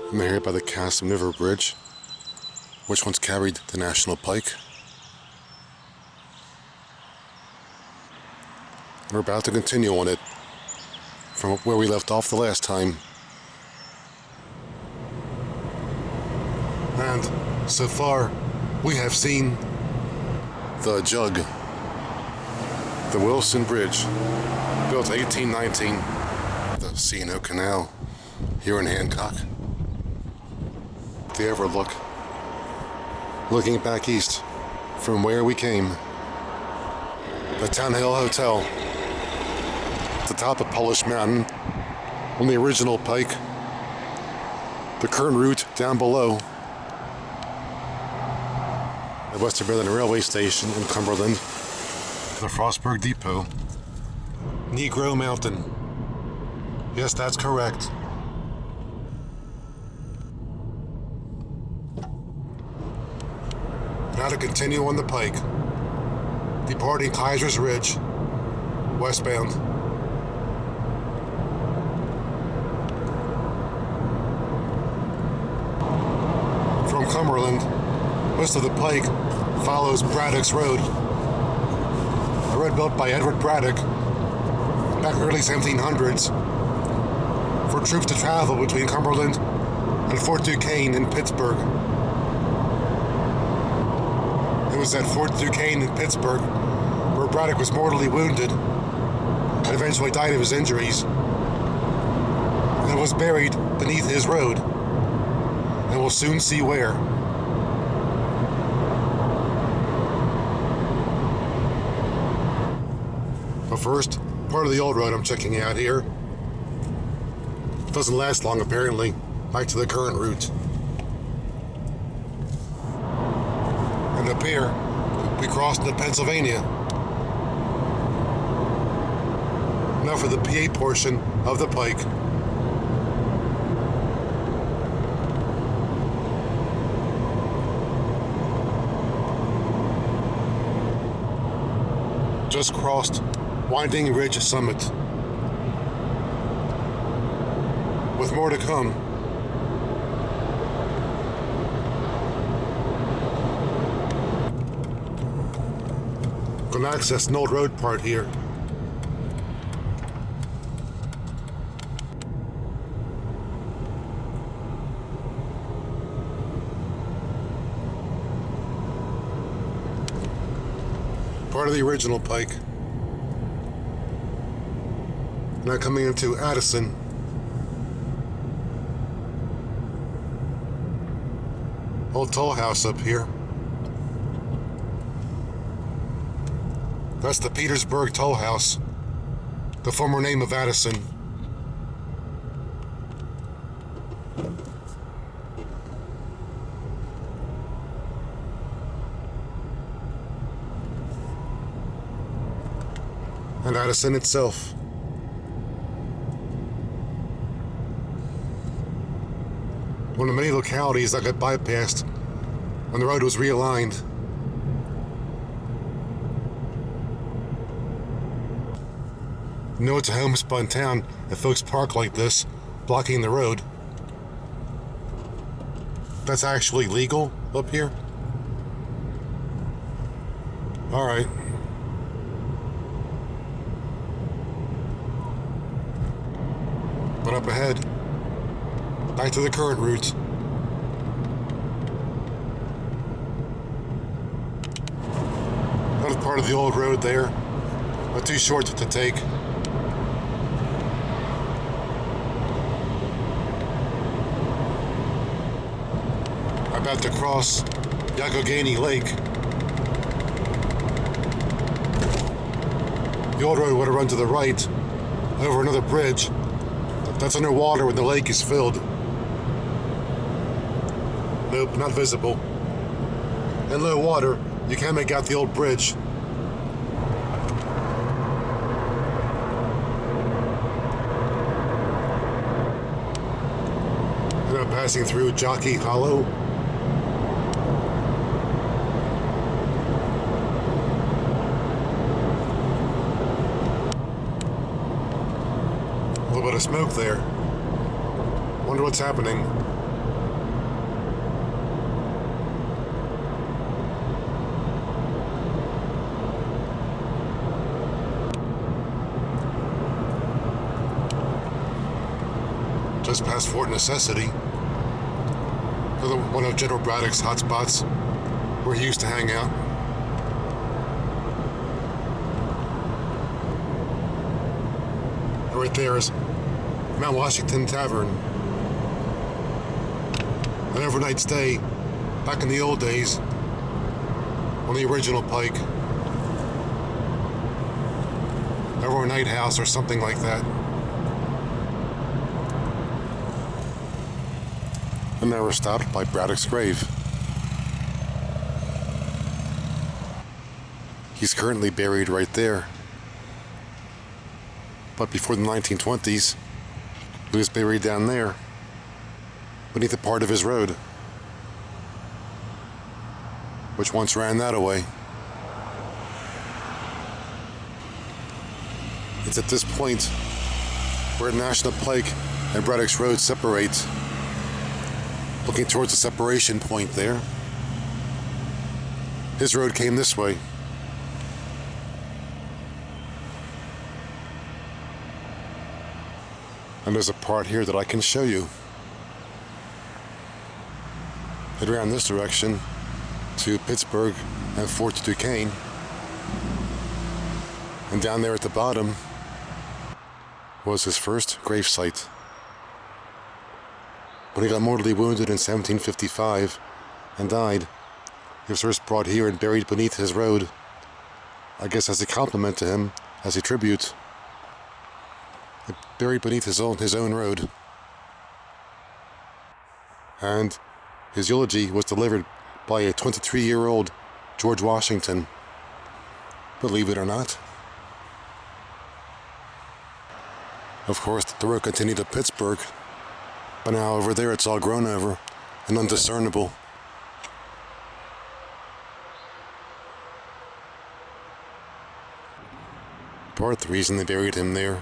I'm here by the Castle River Bridge, which once carried the National Pike. We're about to continue on it from where we left off the last time. And so far, we have seen the Jug, the Wilson Bridge, built 1819, the C&O Canal here in Hancock. If you ever looking back east from where we came, the Town Hill Hotel, at the top of Polish Mountain, on the original Pike, the current route down below, the Western Maryland Railway Station in Cumberland, the Frostburg Depot, Negro Mountain. Yes, that's correct. Now to continue on the Pike, departing Kaiser's Ridge, westbound. From Cumberland, most of the Pike follows Braddock's Road, a road built by Edward Braddock back in the early 1700s for troops to travel between Cumberland and Fort Duquesne in Pittsburgh. It was at Fort Duquesne in Pittsburgh where Braddock was mortally wounded and eventually died of his injuries, and was buried beneath his road, and we'll soon see where. But first, part of the old road I'm checking out here. Doesn't last long apparently. Back to the current route. And up here, we crossed into Pennsylvania. Now for the PA portion of the Pike. Just crossed Winding Ridge Summit, with more to come. Gonna access an old road part here. Part of the original Pike. Now coming into Addison. Old toll house up here. That's the Petersburg Toll House, the former name of Addison. And Addison itself. One of many localities that got bypassed when the road was realigned. You know it's a homespun town if folks park like this, blocking the road. That's actually legal up here? Alright. But up ahead, back to the current route. Another part of the old road there, but too short to take. About to cross Yakogani Lake. The old road would have run to the right, over another bridge that's underwater when the lake is filled. Nope, not visible. In low water, you can't make out the old bridge. And now passing through Jockey Hollow. A little bit of smoke there. Wonder what's happening. just past Fort Necessity. One of General Braddock's hot spots where he used to hang out. And right there is Mount Washington Tavern. An overnight stay back in the old days on the original Pike. Overnight house or something like that. And now we're stopped by Braddock's grave. He's currently buried right there. But before the 1920s, he was buried down there, beneath a part of his road, which once ran that way. It's at this point where National Pike and Braddock's Road separate. Looking towards the separation point there. His road came this way. And there's a part here that I can show you. It ran this direction to Pittsburgh and Fort Duquesne. And down there at the bottom was his first gravesite. When he got mortally wounded in 1755 and died, he was first brought here and buried beneath his road, I guess as a compliment to him, as a tribute. Buried beneath his own road. And his eulogy was delivered by a 23-year-old George Washington, believe it or not. Of course, the road continued to Pittsburgh, but now over there it's all grown over and undiscernible. Part of the reason they buried him there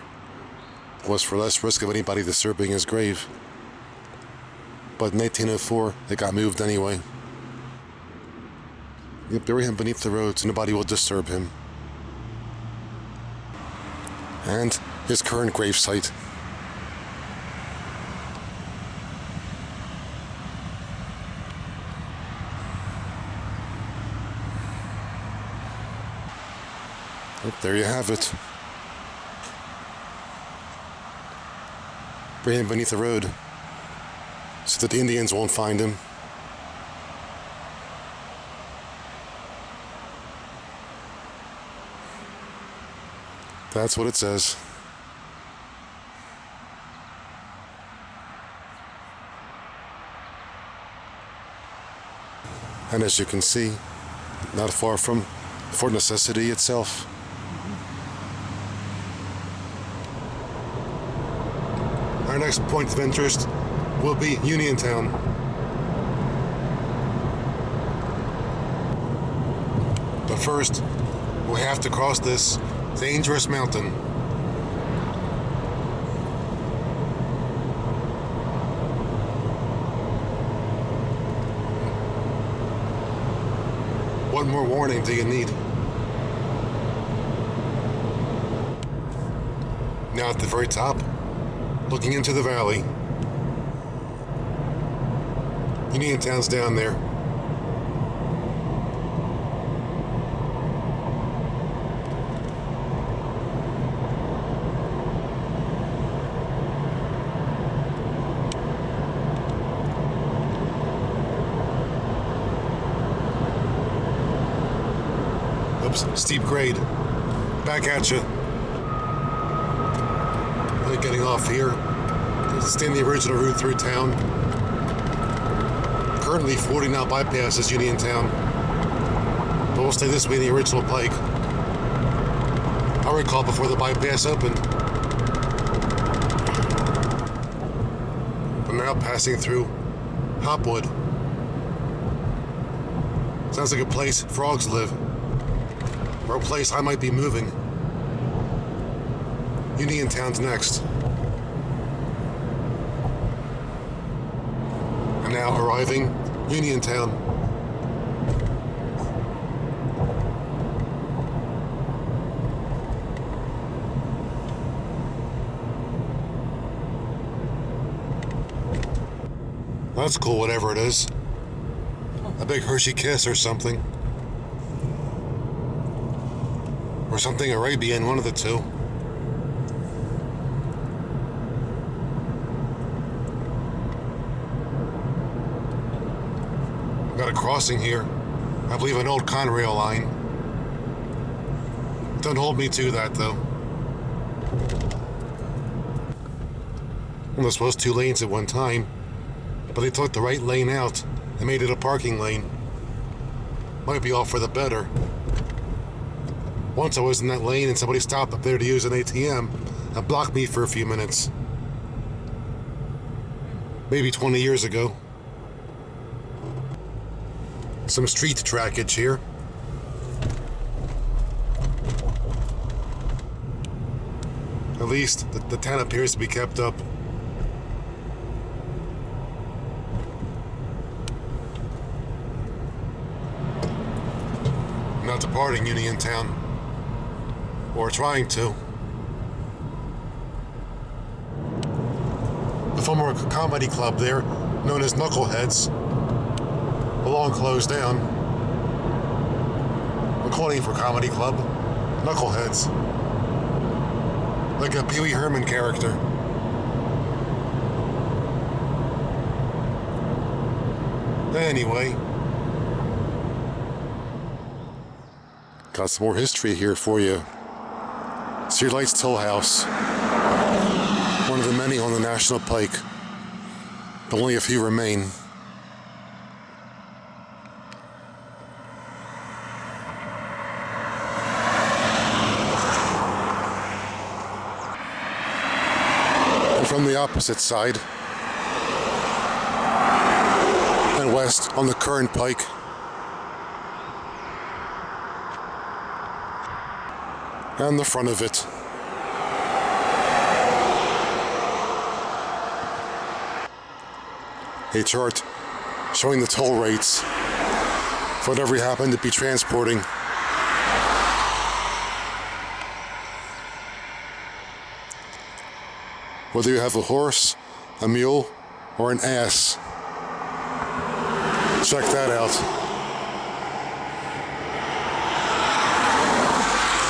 was for less risk of anybody disturbing his grave. But in 1804, it got moved anyway. You bury him beneath the road so nobody will disturb him. And his current gravesite. There you have it. Bury him beneath the road so that the Indians won't find him. That's what it says. And as you can see, not far from Fort Necessity itself. Our next point of interest will be Uniontown. But first, we have to cross this dangerous mountain. What more warning do you need? Now at the very top, looking into the valley. Uniontown's down there. Oops, steep grade. Back at you. Really getting off here. Stay in the original route through town. Currently 40 now bypasses Uniontown. But we'll stay this way in the original Pike. I recall before the bypass opened. We're now passing through Hopwood. Sounds like a place frogs live. Or a place I might be moving. Uniontown's next. And now arriving Uniontown. That's cool, whatever it is. A big Hershey Kiss or something. Or something Arabian, one of the two. Got a crossing here. I believe an old Conrail line. Don't hold me to that, though. Well, there supposed 2 lanes at one time, but they took the right lane out and made it a parking lane. Might be all for the better. Once I was in that lane and somebody stopped up there to use an ATM and blocked me for a few minutes. Maybe 20 years ago. Some street trackage here. At least the town appears to be kept up. Not departing Uniontown, or trying to. The former comedy club there, known as Knuckleheads, will long closed down. I'm calling for comedy club, Knuckleheads. Like a Pee Wee Herman character. Anyway. Got some more history here for you. Street Lights Toll House. One of the many on the National Pike. But only a few remain. From the opposite side and west on the current pike, and the front of it. A chart showing the toll rates for whatever you happen to be transporting. Whether you have a horse, a mule, or an ass. Check that out.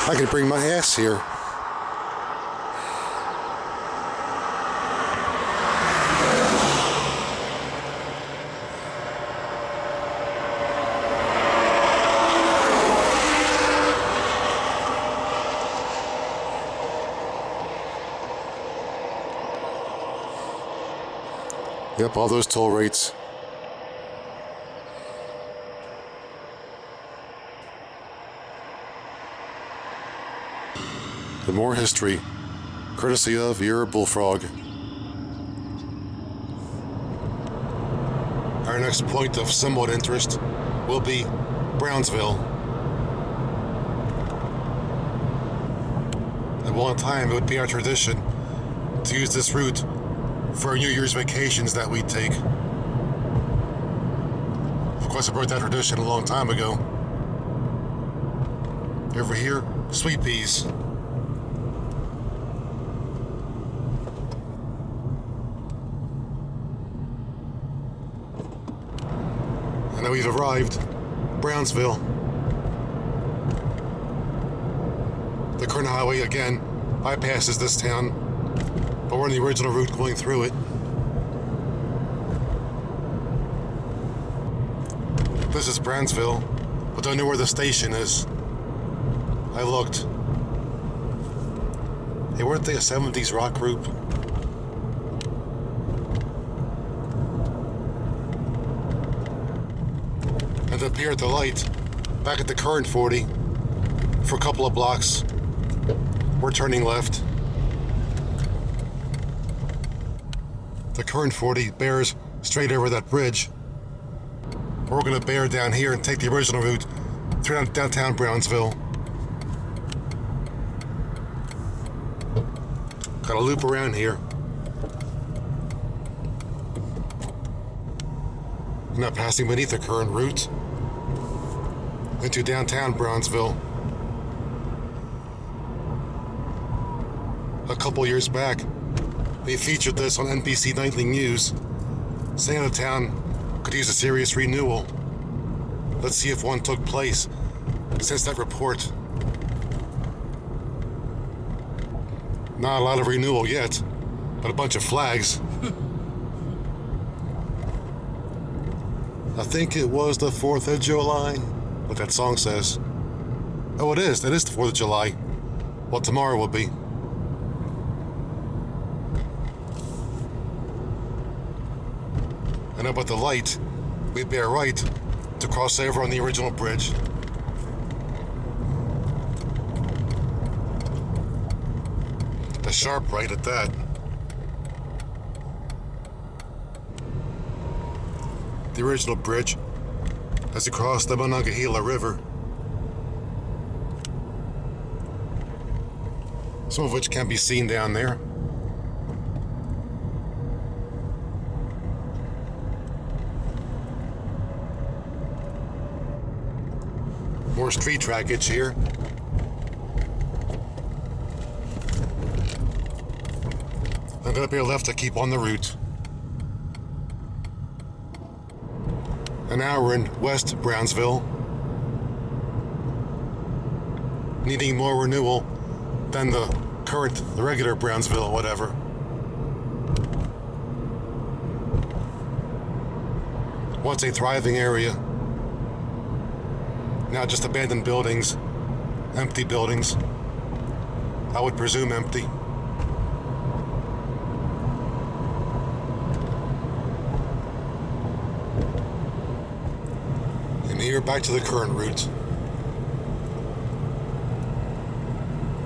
I could bring my ass here. Yep, all those toll rates. The more history, courtesy of your bullfrog. Our next point of somewhat interest will be Brownsville. At one time, it would be our tradition to use this route for our New Year's vacations that we take. Of course, I broke that tradition a long time ago. Over here, sweet peas. And now we've arrived, Brownsville. The current highway, again, bypasses this town, but we're on the original route going through it. This is Brownsville, but don't know where the station is. I looked. Hey, weren't they a 70s rock group? And up here at the light, back at the current 40, for a couple of blocks, we're turning left. The current 40 bears straight over that bridge. We're going to bear down here and take the original route through downtown Brownsville. Got to loop around here. Not passing beneath the current route into downtown Brownsville. A couple years back, they featured this on NBC Nightly News saying the town could use a serious renewal. Let's see if one took place since that report. Not a lot of renewal yet, but a bunch of flags. I think it was the 4th of July, what that song says. Oh, it is. That is the 4th of July. Well, tomorrow will be. And up at the light, we bear right to cross over on the original bridge. A sharp right at that. The original bridge as you cross the Monongahela River. Some of which can be seen down there. More street trackage here. And up here left to keep on the route. And now we're in West Brownsville. Needing more renewal than the regular Brownsville, whatever. Once a thriving area. Now just abandoned buildings, empty buildings. I would presume empty. And here back to the current route,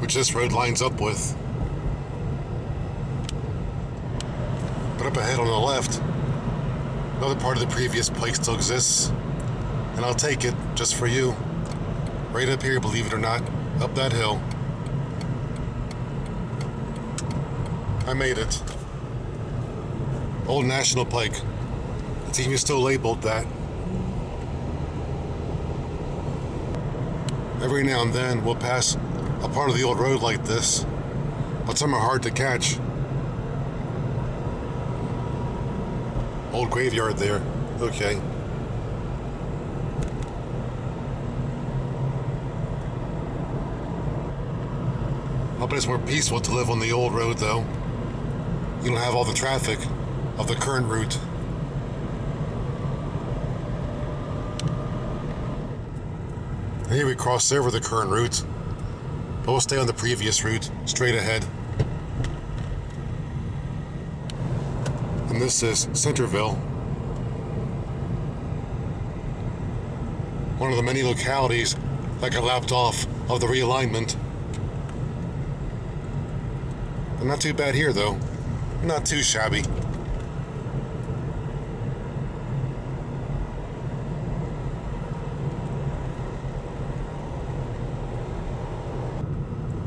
which this road lines up with. But up ahead on the left, another part of the previous pike still exists. And I'll take it, just for you. Right up here, believe it or not, up that hill. I made it. Old National Pike. The team is still labeled that. Every now and then, we'll pass a part of the old road like this, but some are hard to catch. Old graveyard there. Okay. I bet it's more peaceful to live on the old road, though. You don't have all the traffic of the current route. And here we cross over the current route, but we'll stay on the previous route, straight ahead. And this is Centerville, one of the many localities that got lapped off of the realignment. But not too bad here, though. Not too shabby.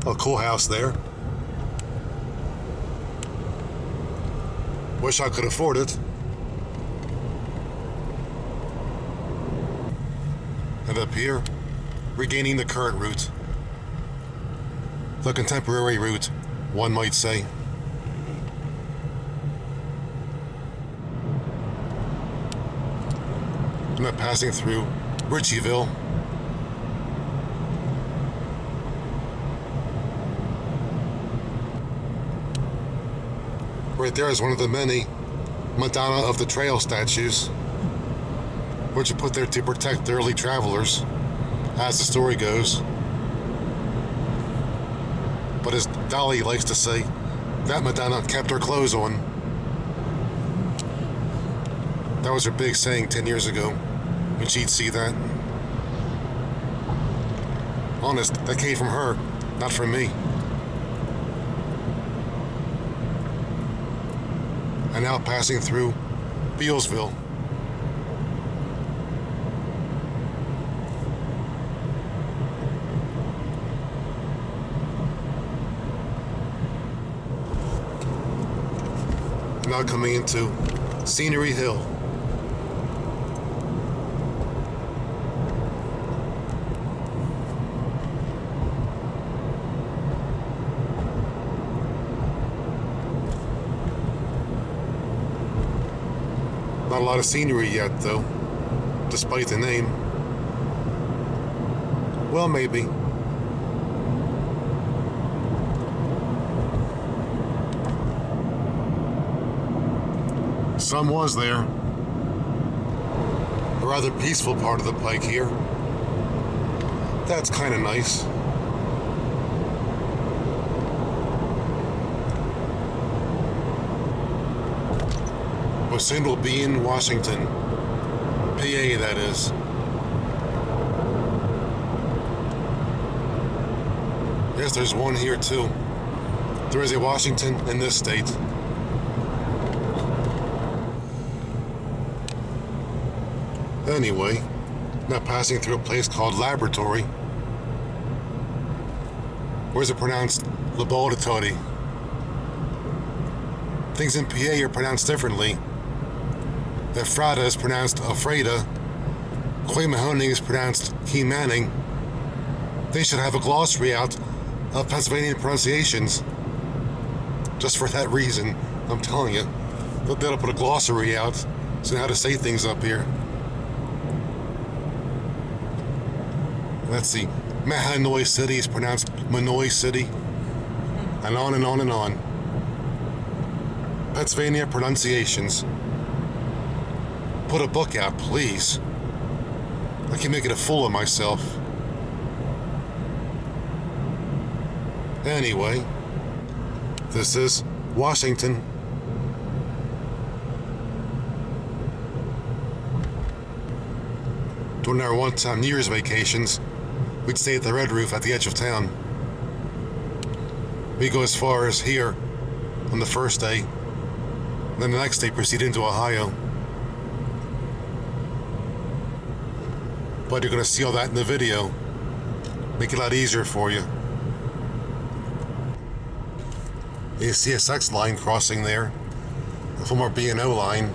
A cool house there. Wish I could afford it. And up here, regaining the current route. The contemporary route, one might say. I'm not passing through Ritchieville. Right there is one of the many Madonna of the Trail statues, which are put there to protect the early travelers, as the story goes. But as Dolly likes to say, that Madonna kept her clothes on. That was her big saying 10 years ago, when she'd see that. Honest, that came from her, not from me. And now passing through Bealsville. Now coming into Scenery Hill. Not a lot of scenery yet, though, despite the name. Well, maybe. Some was there. A rather peaceful part of the Pike here. That's kind of nice. But soon we'll be in Washington, PA, that is. Yes, there's one here too. There is a Washington in this state. Anyway, now passing through a place called Laboratory. Where's it pronounced? Laboratory. Things in PA are pronounced differently. Ephrata is pronounced Ephrata. Quaymahoning is pronounced Key Manning. They should have a glossary out of Pennsylvania pronunciations. Just for that reason, I'm telling you. They'll put a glossary out so how to say things up here. Let's see. Mahanoy City is pronounced Manoy City. And on and on and on. Pennsylvania pronunciations. Put a book out, please. I keep making a fool of myself. Anyway, this is Washington. During our one-time New Year's vacations, we'd stay at the Red Roof at the edge of town. We go as far as here on the first day, then the next day proceed into Ohio. But you're going to see all that in the video. Make it a lot easier for you. A CSX line crossing there, a former B&O line.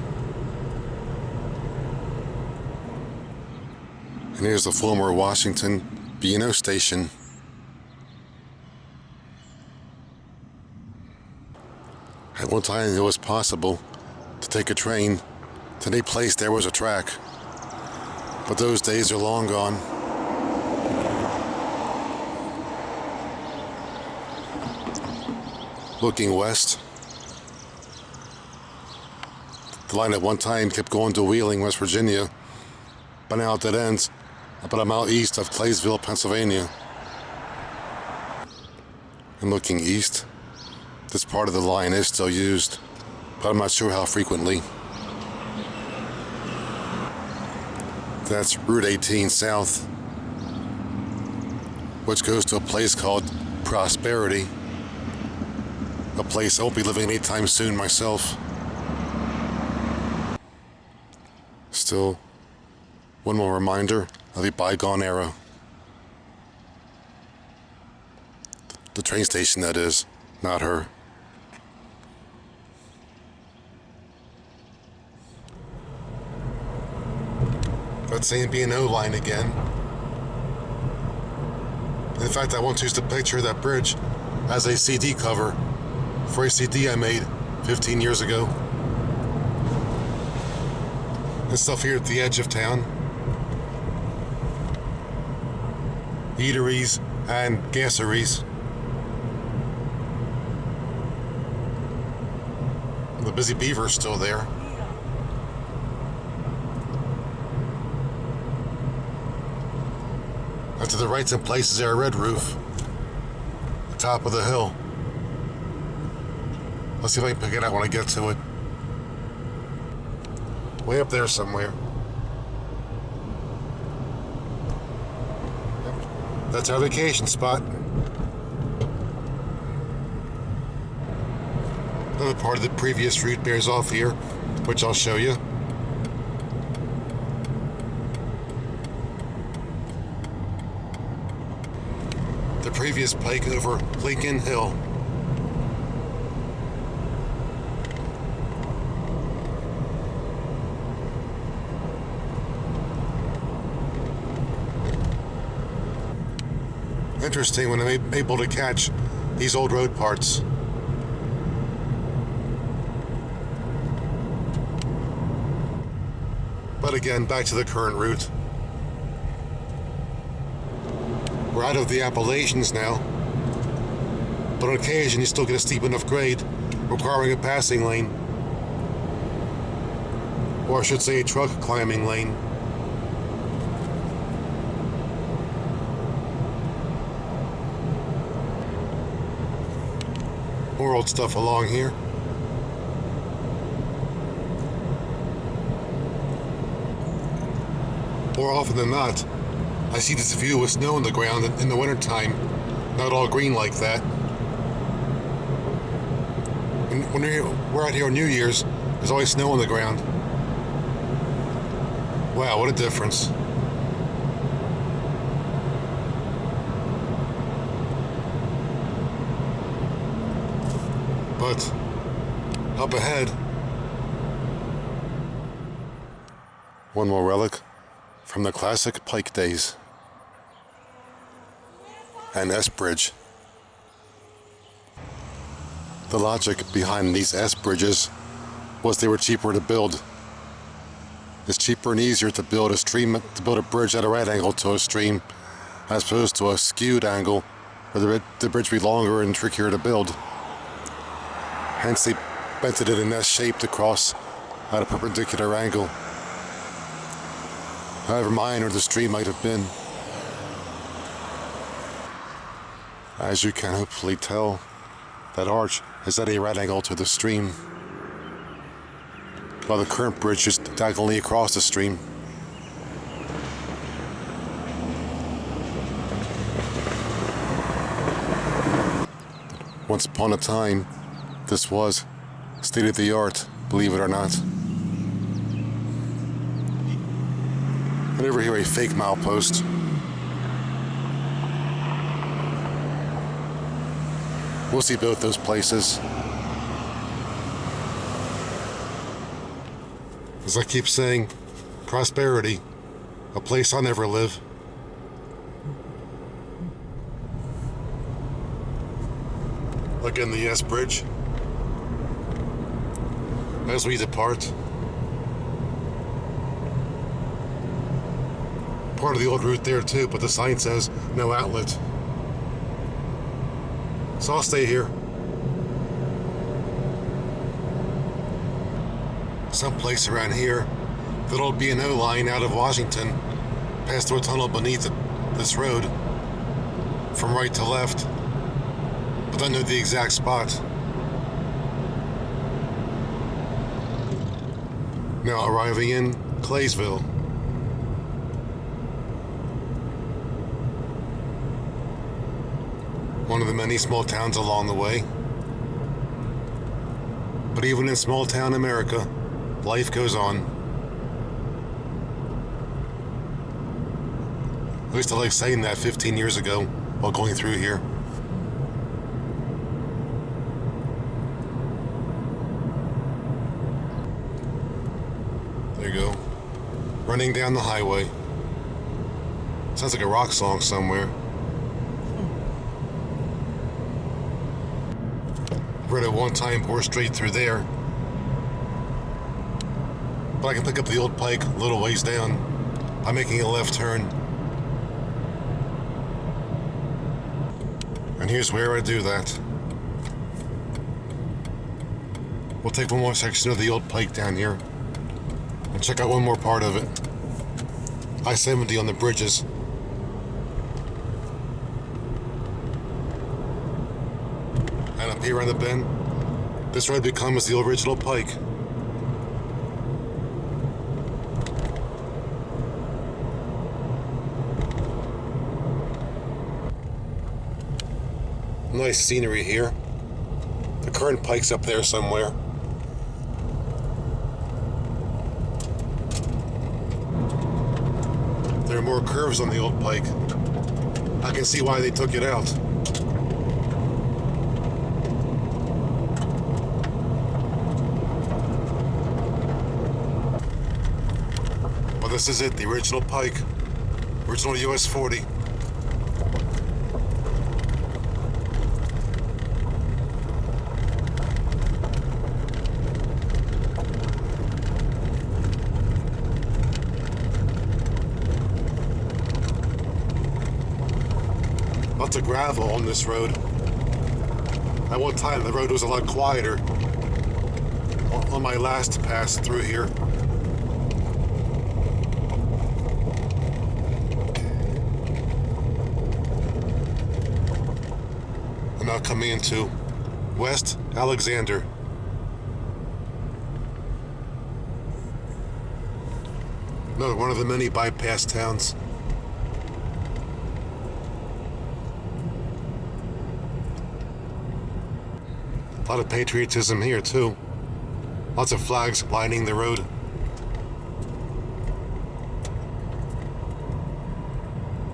And here's the former Washington B&O station. At one time it was possible to take a train to any place there was a track. But those days are long gone. Looking west, the line at one time kept going to Wheeling, West Virginia, but now it ends about a mile east of Claysville, Pennsylvania. And looking east, this part of the line is still used, but I'm not sure how frequently. That's Route 18 South, which goes to a place called Prosperity. A place I won't be living anytime soon myself. Still, one more reminder of a bygone era. The train station, that is, not her. That same B&O line again. In fact, I once used a picture of that bridge as a CD cover for a CD I made 15 years ago. This stuff here at the edge of town. Eateries and gasseries. The Busy Beaver's still there. And to the right some places there, a red roof. The top of the hill. Let's see if I can pick it out when I get to it. Way up there somewhere. That's our vacation spot. Another part of the previous route bears off here, which I'll show you. The previous pike over Lincoln Hill. Interesting when I'm able to catch these old road parts. But again, back to the current route. We're out of the Appalachians now, but on occasion you still get a steep enough grade requiring a passing lane, or I should say a truck climbing lane. More old stuff along here. More often than not, I see this view with snow on the ground in the wintertime, not all green like that. And when we're out here on New Year's, there's always snow on the ground. Wow, what a difference. But up ahead, one more relic from the classic Pike days. An S bridge. The logic behind these S bridges was they were cheaper to build. It's cheaper and easier to build a bridge at a right angle to a stream, as opposed to a skewed angle where the bridge would be longer and trickier to build. Hence they bent it in an S shape to cross at a perpendicular angle, however minor the stream might have been. As you can hopefully tell, that arch is at a right angle to the stream, while the current bridge is diagonally across the stream. Once upon a time, this was state-of-the-art, believe it or not. And over here, a fake milepost. We'll see both those places. As I keep saying, prosperity, a place I'll never live. Again, the S Bridge. As we depart, part of the old route there too, but the sign says no outlet. So I'll stay here. Someplace around here, that old B&O line out of Washington passed through a tunnel beneath this road from right to left, but I don't know the exact spot. Now arriving in Claysville. One of the many small towns along the way. But even in small town America, life goes on. At least I like saying that 15 years ago while going through here. There you go. Running down the highway. Sounds like a rock song somewhere. We're at one time bore straight through there. But I can pick up the old Pike a little ways down by making a left turn. And here's where I do that. We'll take one more section of the old Pike down here and check out one more part of it. I-70 on the bridges. And up here on the bend, this road becomes the original Pike. Nice scenery here. The current Pike's up there somewhere. There are more curves on the old Pike. I can see why they took it out. Well, this is it, the original Pike. Original US 40. Lots of gravel on this road. At one time, the road was a lot quieter on my last pass through here. I'm now coming into West Alexander. Another one of the many bypass towns. A lot of patriotism here too. Lots of flags lining the road.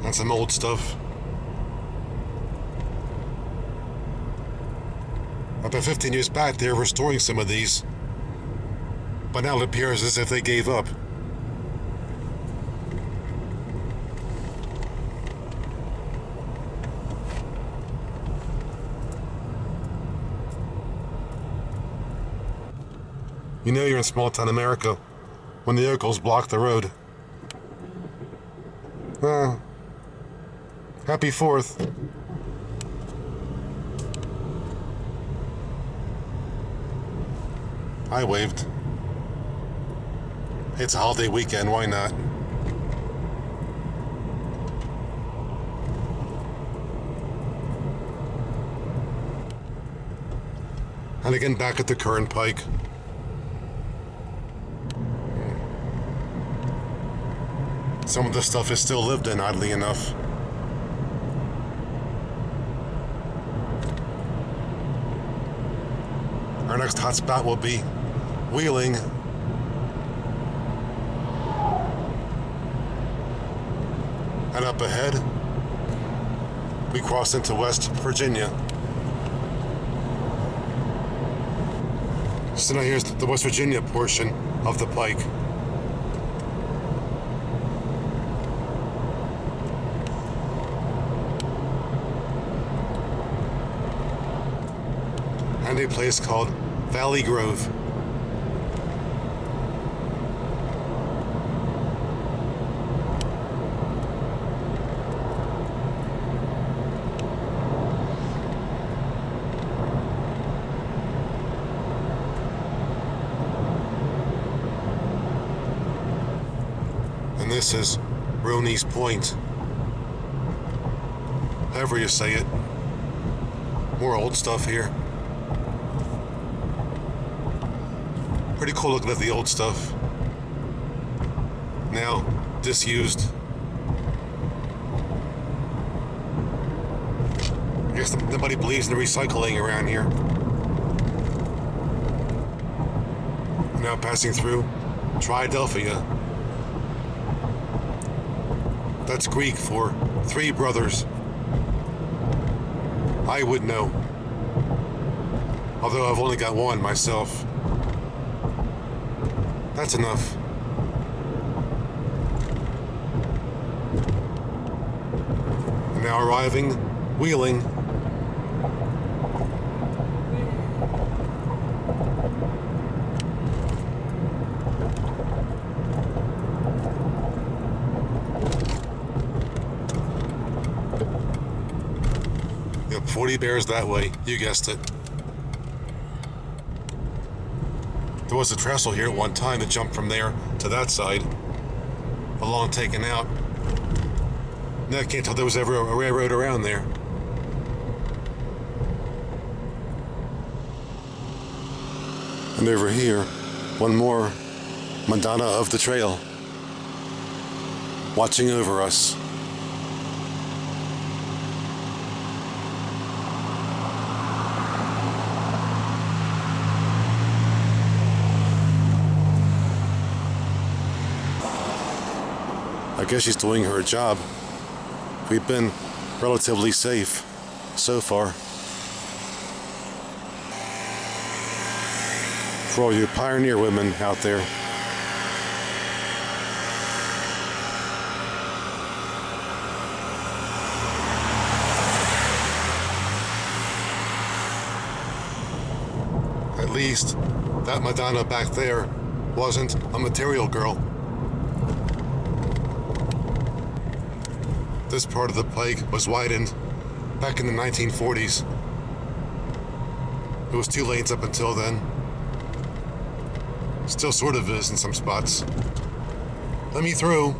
And some old stuff. About 15 years back, they were restoring some of these. But now it appears as if they gave up. You know you're in small-town America when the vehicles block the road. Happy 4th. I waved. It's a holiday weekend, why not? And again, back at the current Pike. Some of the stuff is still lived in, oddly enough. Our next hot spot will be Wheeling. And up ahead, we cross into West Virginia. So now here's the West Virginia portion of the Pike. And a place called Valley Grove. And this is Roney's Point. However you say it. More old stuff here. Pretty cool looking at the old stuff. Now disused. I guess nobody believes in the recycling around here. Now passing through Triadelphia. That's Greek for 3 brothers. I would know. Although I've only got one myself. That's enough. Now arriving, Wheeling. Yep, 40 bears that way, you guessed it. There was a trestle here at one time that jumped from there to that side. A long taken out. Now I can't tell there was ever a railroad around there. And over here, one more Madonna of the trail. Watching over us. I guess she's doing her job. We've been relatively safe so far. For all you pioneer women out there. At least that Madonna back there wasn't a material girl. This part of the Pike was widened back in the 1940s. It was 2 lanes up until then. Still sort of is in some spots. Let me through.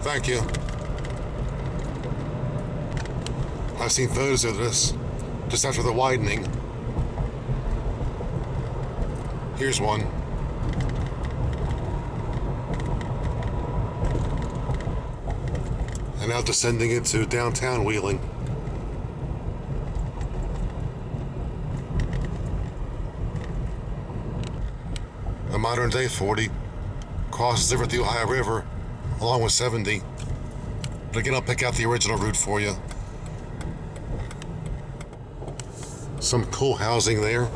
Thank you. I've seen photos of this just after the widening. Here's one. And now descending into downtown Wheeling. A modern day 40 crosses over the Ohio River along with 70. But again, I'll pick out the original route for you. Some cool housing there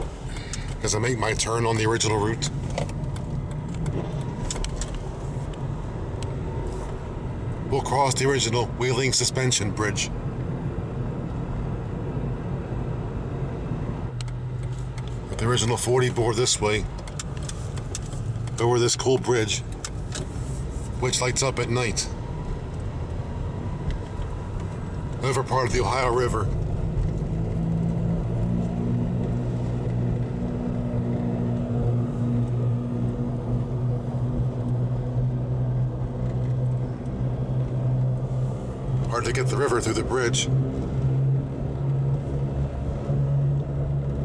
as I make my turn on the original route. We'll cross the original Wheeling Suspension Bridge. But the original 40 bore this way over this cool bridge, which lights up at night over part of the Ohio River. Hard to get the river through the bridge.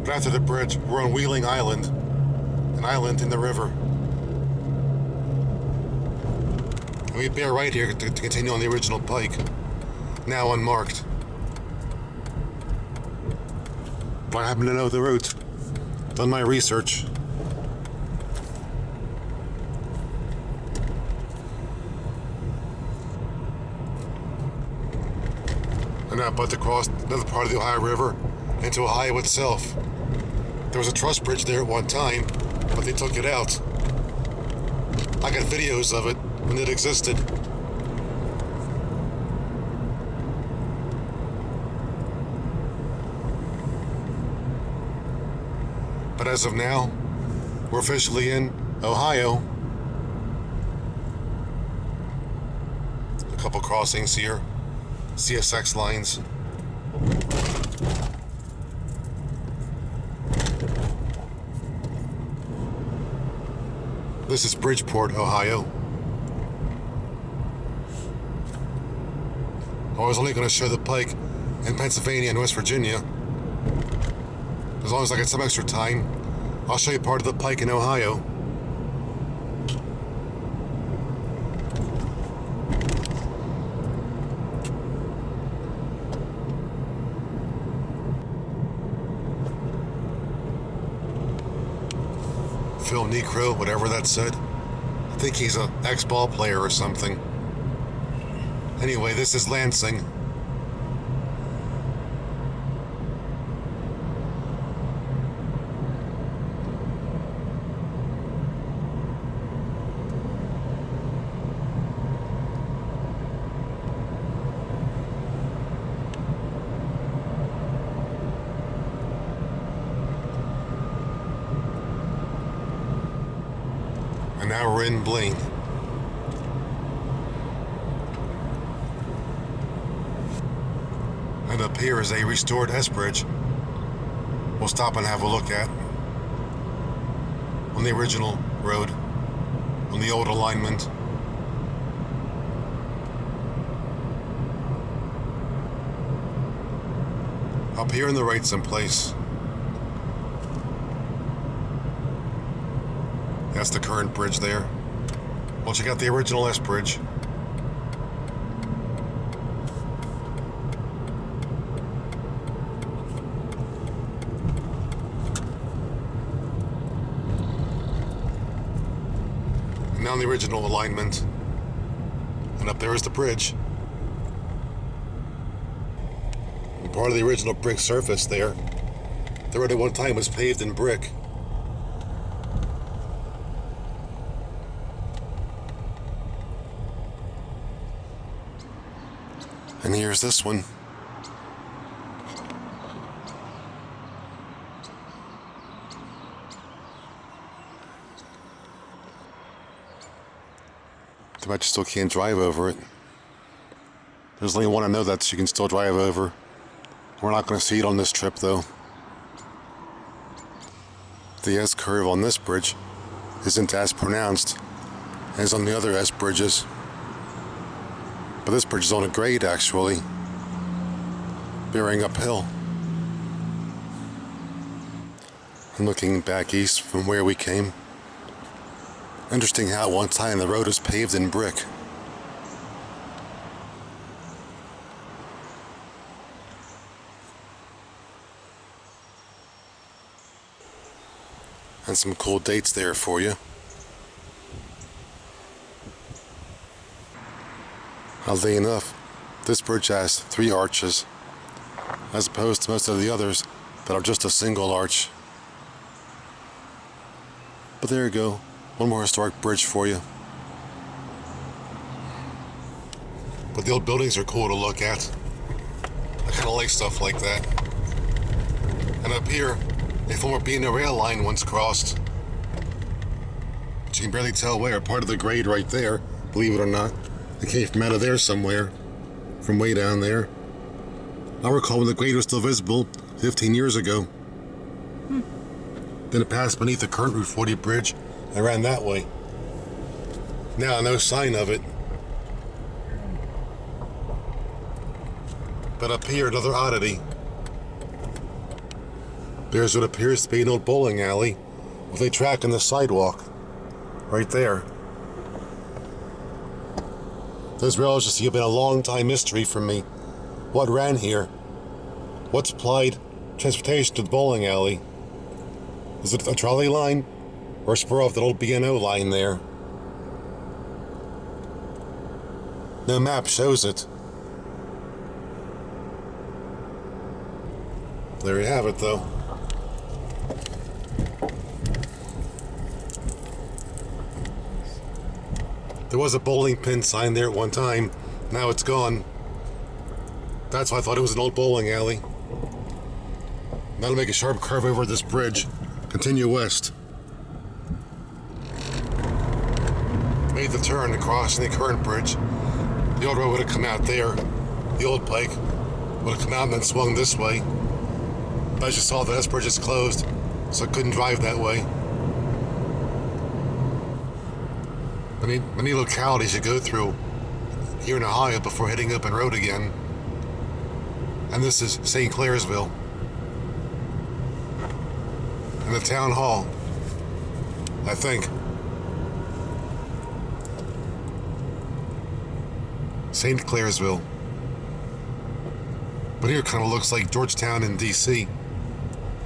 But after the bridge, we're on Wheeling Island, an island in the river. We bear right here to continue on the original Pike, now unmarked. But I happen to know the route, done my research. And now about to cross another part of the Ohio River into Ohio itself. There was a truss bridge there at one time, but they took it out. I got videos of it when it existed. But as of now, we're officially in Ohio. A couple crossings here, CSX lines. This is Bridgeport, Ohio. I was only going to show the Pike in Pennsylvania and West Virginia. As long as I get some extra time, I'll show you part of the Pike in Ohio. Phil Necro, whatever that said. I think he's an ex-ball player or something. Anyway, this is Lansing. And now we're in Blaine. And up here is a restored S-Bridge we'll stop and have a look at on the original road, on the old alignment. Up here in the right someplace. That's the current bridge there. We'll check out the original S-Bridge. Now the original alignment. And up there is the bridge. And part of the original brick surface there. The road at one time was paved in brick. And here's this one. Too bad you still can't drive over it. There's only one I know that you can still drive over. We're not going to see it on this trip, though. The S-curve on this bridge isn't as pronounced as on the other S bridges. But this bridge is on a grade, actually, bearing uphill. I'm looking back east from where we came. Interesting how one side of the road is paved in brick. And some cool dates there for you. Oddly enough, this bridge has 3 arches, as opposed to most of the others that are just a single arch. But there you go, one more historic bridge for you. But the old buildings are cool to look at. I kind of like stuff like that. And up here, a former B&O rail line once crossed. But you can barely tell where, part of the grade right there, believe it or not. It came from out of there somewhere, from way down there. I recall when the grade was still visible 15 years ago. Then it passed beneath the current Route 40 bridge and ran that way. Now, no sign of it. But up here, another oddity. There's what appears to be an old bowling alley with a track in the sidewalk. Right there. Those rails just have been a long time mystery for me. What ran here? What supplied transportation to the bowling alley? Is it a trolley line? Or a spur off that old B&O line there? No map shows it. There you have it, though. There was a bowling pin sign there at one time. Now it's gone. That's why I thought it was an old bowling alley. Now to make a sharp curve over this bridge. Continue west. Made the turn across the current bridge. The old road would have come out there. The old Pike would have come out and then swung this way. But as you saw, the S bridge is closed, so I couldn't drive that way. Many localities you go through here in Ohio before hitting open road again. And this is St. Clairsville. And the town hall, I think. St. Clairsville. But here it kind of looks like Georgetown in D.C.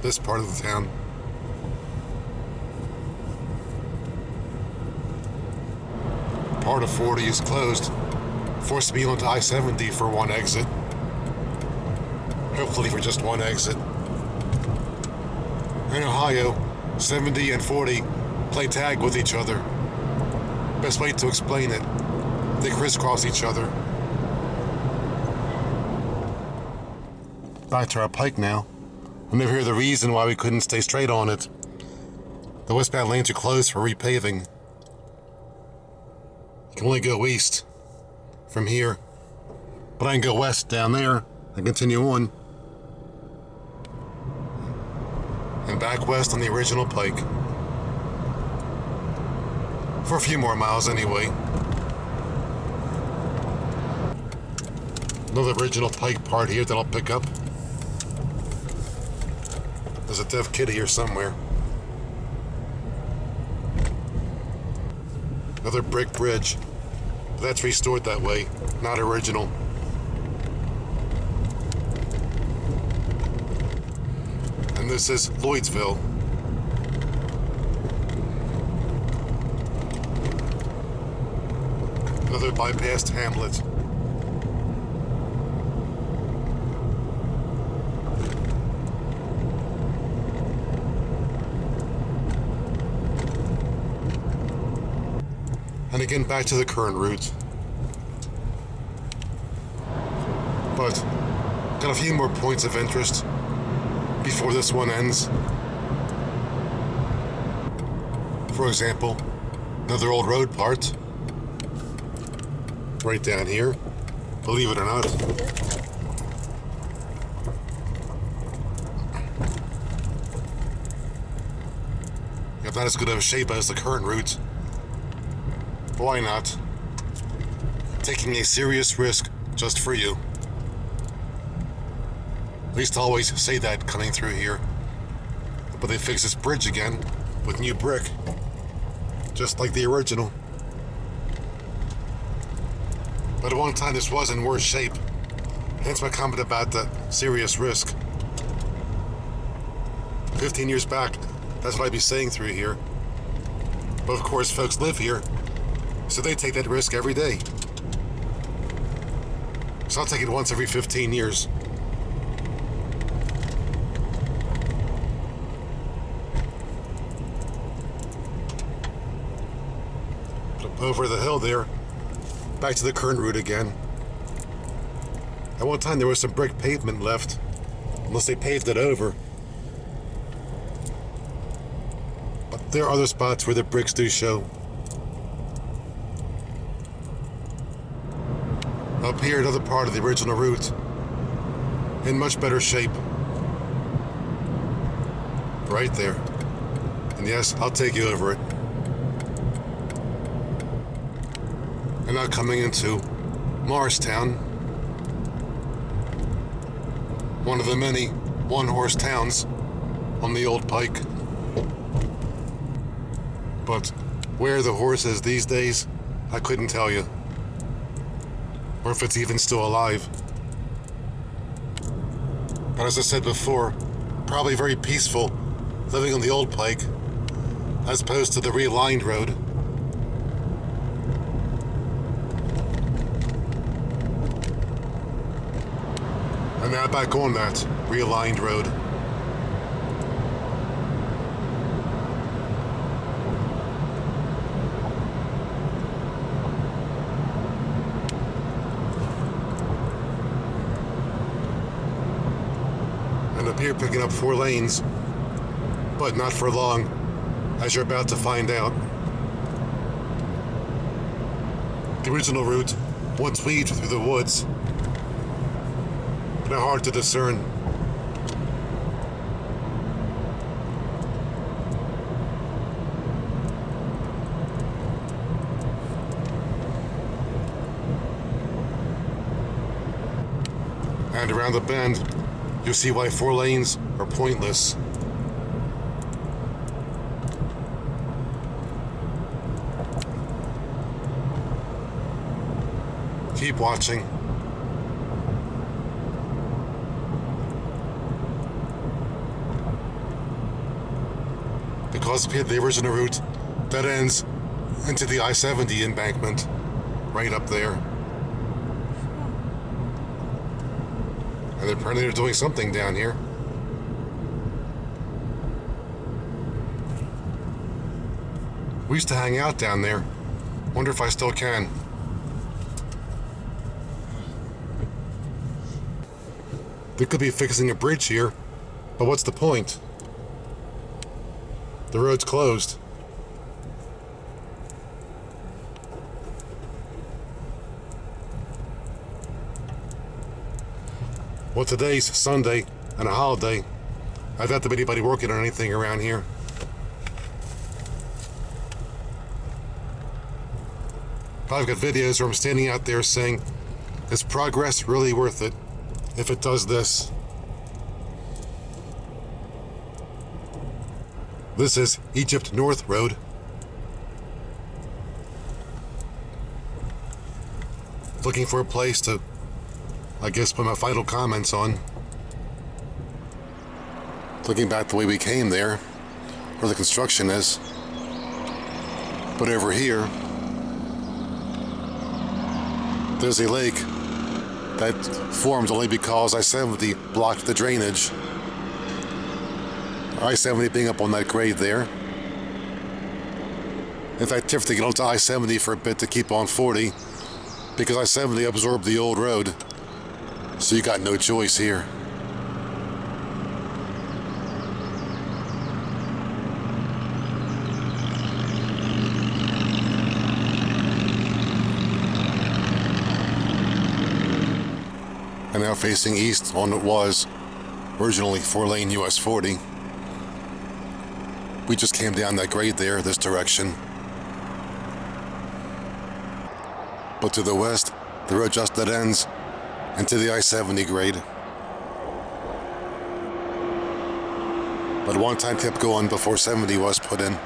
This part of the town. Part of 40 is closed, forced to be onto I-70 for one exit. Hopefully for just one exit. In Ohio, 70 and 40 play tag with each other. Best way to explain it, they crisscross each other. Back to our Pike now. We'll never hear the reason why we couldn't stay straight on it. The westbound lanes are closed for repaving. You can only go east from here, but I can go west down there and continue on. And back west on the original Pike. For a few more miles anyway. Another original Pike part here that I'll pick up. There's a deaf kitty here somewhere. Another brick bridge. But that's restored that way, not original. And this is Lloydsville. Another bypassed hamlet. And again, back to the current route. But, got a few more points of interest before this one ends. For example, another old road part. Right down here. believe it or not. If not as good of a shape as the current route, why not? Taking a serious risk just for you. At least I always say that coming through here. But they fixed this bridge again with new brick, just like the original. But at one time this was in worse shape, hence my comment about the serious risk. 15 years back, that's what I'd be saying through here. But of course folks live here, so they take that risk every day. So I'll take it once every 15 years. But over the hill there, back to the current route again. At one time there was some brick pavement left, unless they paved it over. But there are other spots where the bricks do show. Up here, another part of the original route, in much better shape. Right there. And yes, I'll take you over it. And now coming into Morristown, one of the many one-horse towns on the old Pike. But where the horse is these days, I couldn't tell you. Or if it's even still alive. But as I said before, probably very peaceful living on the old Pike as opposed to the realigned road. And now back on that realigned road. And up here picking up 4 lanes, but not for long, as you're about to find out. The original route once weaved through the woods, now hard to discern. And around the bend, you'll see why 4 lanes are pointless. Keep watching. Because the original route that ends into the I-70 embankment right up there. And apparently they're doing something down here. We used to hang out down there. Wonder if I still can. They could be fixing a bridge here, but what's the point? The road's closed. Well, today's Sunday and a holiday. I doubt there'll be anybody working on anything around here. I've got videos where I'm standing out there saying, is progress really worth it if it does this? This is Egypt North Road. Looking for a place to, I guess, put my final comments on. Looking back the way we came there, where the construction is. But over here, there's a lake that formed only because I-70 blocked the drainage. I-70 being up on that grade there. In fact, you have to get onto I-70 for a bit to keep on 40 because I-70 absorbed the old road. So you got no choice here. and now facing east on what was originally 4-lane US 40. We just came down that grade there, this direction. But to the west, the road just dead ends into the I-70 grade. But one time kept going before 70 was put in.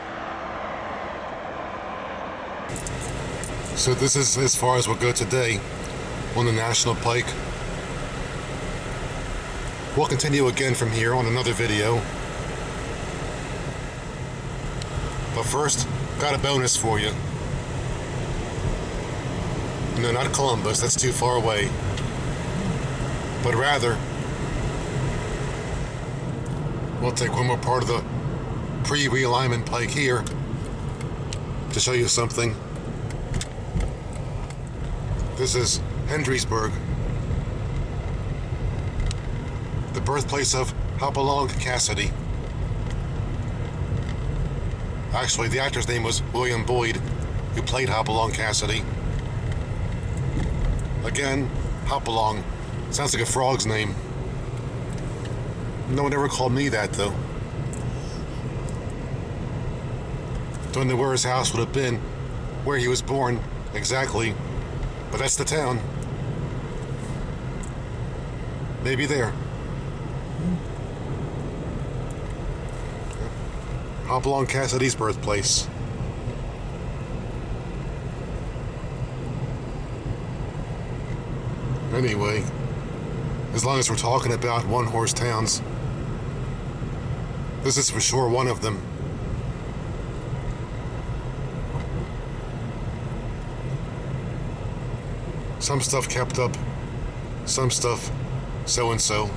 So this is as far as we'll go today on the National Pike. We'll continue again from here on another video. But first, got a bonus for you. No, not Columbus, that's too far away. But rather, we'll take one more part of the pre-realignment pike here to show you something. This is Hendrysburg, the birthplace of Hopalong Cassidy. Actually, the actor's name was William Boyd, who played Hopalong Cassidy. Again, Hopalong. Sounds like a frog's name. No one ever called me that, though. Don't know where his house would have been, where he was born, exactly. But that's the town. Maybe there. Hopalong Cassidy's birthplace. Anyway, as long as we're talking about one-horse towns, this is for sure one of them. Some stuff kept up, some stuff so-and-so.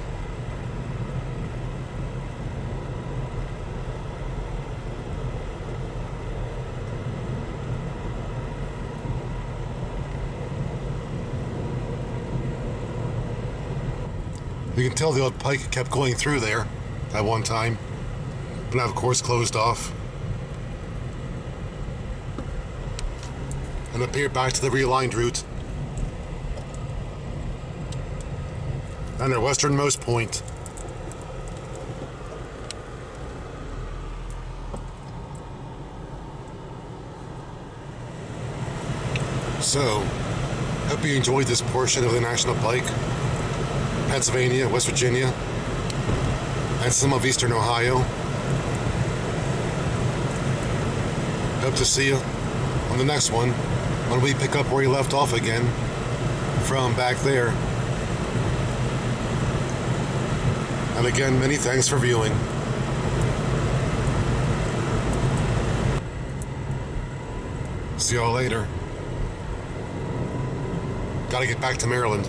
You can tell the old pike kept going through there at one time, but now of course closed off. And appeared back to the realigned route. And their westernmost point. So, hope you enjoyed this portion of the National Pike. Pennsylvania, West Virginia, and some of Eastern Ohio. Hope to see you on the next one when we pick up where we left off again from back there. And again, many thanks for viewing. See y'all later. Gotta get back to Maryland.